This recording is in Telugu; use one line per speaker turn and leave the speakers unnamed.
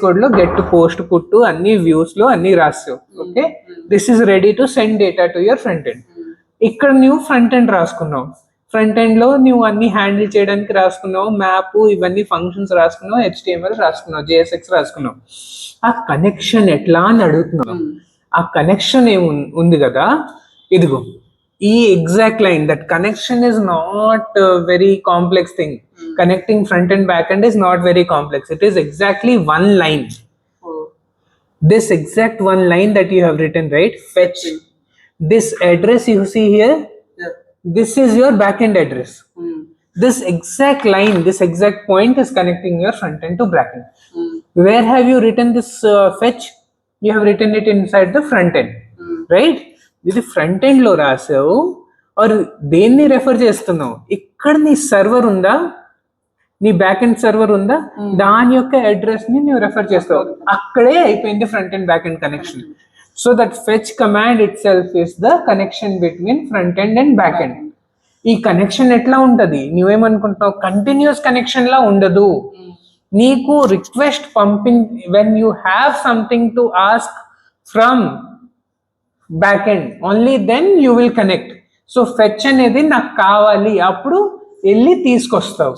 కోడ్ లో గెట్ పోస్ట్ పుట్ అన్ని వ్యూస్ లో అన్ని రాస్తావు. Okay, this is ready to send data to your front end. ఇక్కడ నువ్వు ఫ్రంట్ ఎండ్ రాసుకున్నావు. ఫ్రంట్ ఎండ్ లో నువ్వు అన్ని హ్యాండిల్ చేయడానికి రాసుకున్నావు, మ్యాప్ ఇవన్నీ ఫంక్షన్స్ రాసుకున్నావు, HTML రాసుకున్నావు, JSX రాసుకున్నావు. ఆ కనెక్షన్ ఎట్లా అని అడుగుతున్నావు. ఆ కనెక్షన్ ఉంది కదా, ఇదిగో ఈ exact line. That connection is not very complex thing. Connecting front and back end is not very complex. It is exactly one line. This exact one line that you have written, right? Fetch this address you see here. This is your backend address. This exact line, this exact point is connecting your front end to back end. Where have you written this fetch? You have written it inside the front end, right? ఇది ఫ్రంట్ ఎండ్ లో రాసావు. ఆర్ దేన్ని రెఫర్ చేస్తున్నావు? ఇక్కడ నీ సర్వర్ ఉందా, నీ బ్యాక్ ఎండ్ సర్వర్ ఉందా, దాని యొక్క అడ్రస్ ని నువ్వు రెఫర్ చేస్తావు. అక్కడే అయిపోయింది front and back end connection. So that fetch command itself is the connection between front end and back end. ఈ కనెక్షన్ ఎట్లా ఉంటది, నువ్వేమనుకుంటున్నావు? కంటిన్యూస్ కనెక్షన్ లా ఉండదు. నీకు రిక్వెస్ట్ పంపింగ్ when you have something to ask from back end, only then you will connect. So fetch అనేది నాకు కావాలి, అప్పుడు వెళ్ళి తీసుకొస్తావు.